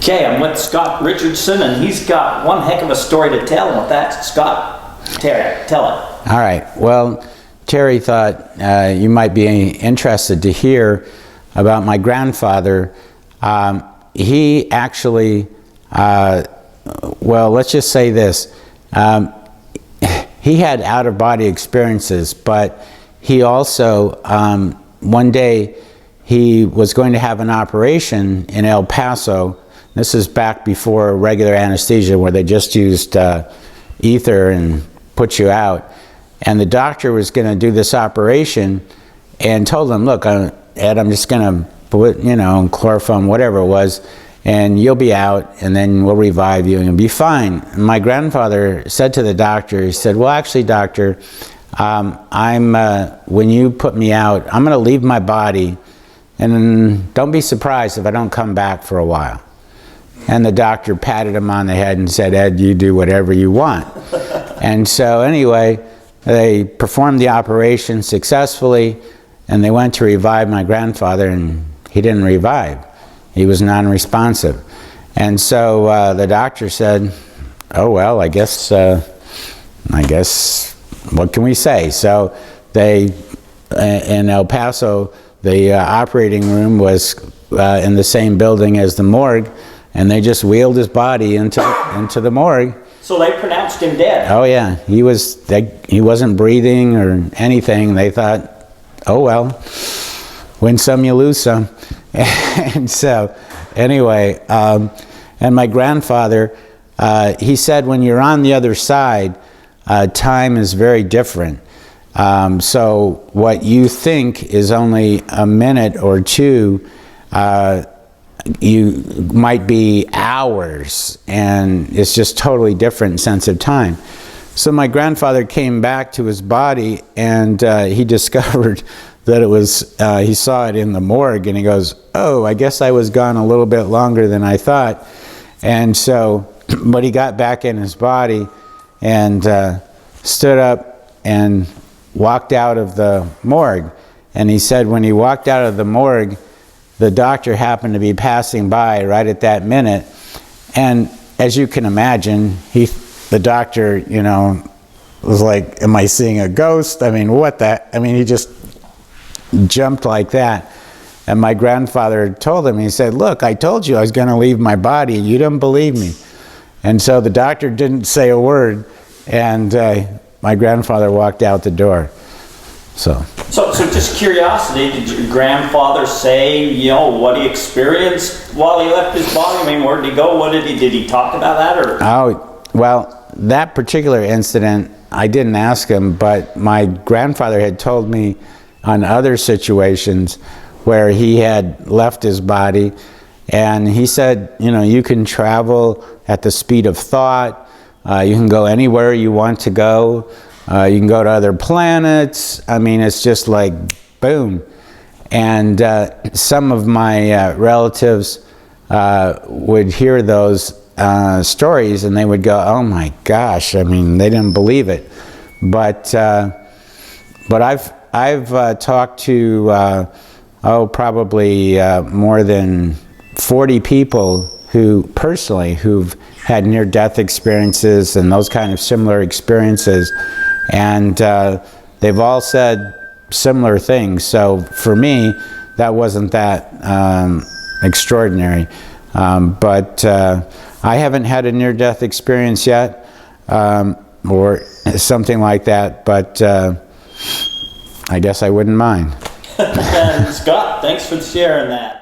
Okay, I'm with Scott Richardson, and he's got one heck of a story to tell. And with that, Scott, Terry, tell it. All right. Well, Terry thought you might be interested to hear about my grandfather. He actually, well, let's just say this. He had out-of-body experiences, but he also, one day, he was going to have an operation in El Paso. This is back before regular anesthesia, where they just used ether and put you out. And the doctor was going to do this operation and told him, look, Ed, I'm just going to put, chloroform, whatever it was, and you'll be out, and then we'll revive you, and you'll be fine. And my grandfather said to the doctor, he said, well, actually, doctor, when you put me out, I'm going to leave my body, and don't be surprised if I don't come back for a while. And the doctor patted him on the head and said, Ed, you do whatever you want. And so anyway, they performed the operation successfully, and they went to revive my grandfather, and he didn't revive. He was non-responsive. And so the doctor said, oh, well, I guess, what can we say? So they, in El Paso, the operating room was in the same building as the morgue, and they just wheeled his body into the morgue. So they pronounced him dead? Oh yeah, he wasn't breathing or anything. They thought, oh well, win some, you lose some. And so, anyway, and my grandfather, he said when you're on the other side, time is very different. So what you think is only a minute or two, you might be hours, and it's just totally different sense of time. So my grandfather came back to his body, and he discovered that it was, he saw it in the morgue, and he goes, oh, I guess I was gone a little bit longer than I thought. And so, but he got back in his body and stood up and walked out of the morgue. And he said when he walked out of the morgue, the doctor happened to be passing by right at that minute. And as you can imagine, the doctor, was like, am I seeing a ghost? I mean, he just jumped like that. And my grandfather told him, he said, look, I told you I was going to leave my body. You didn't believe me. And so the doctor didn't say a word, and my grandfather walked out the door. So just curiosity, did your grandfather say, what he experienced while he left his body? I mean, where did he go? Did he talk about that? Or? Oh, well, that particular incident, I didn't ask him, but my grandfather had told me on other situations where he had left his body, and he said, you can travel at the speed of thought, you can go anywhere you want to go, you can go to other planets. I mean, it's just like, boom. And some of my relatives would hear those stories, and they would go, oh my gosh, I mean, they didn't believe it. But I've talked to, probably more than 40 people who've had near-death experiences and those kind of similar experiences. And they've all said similar things. So for me, that wasn't that extraordinary. But I haven't had a near-death experience yet, or something like that, but I guess I wouldn't mind. Scott, thanks for sharing that.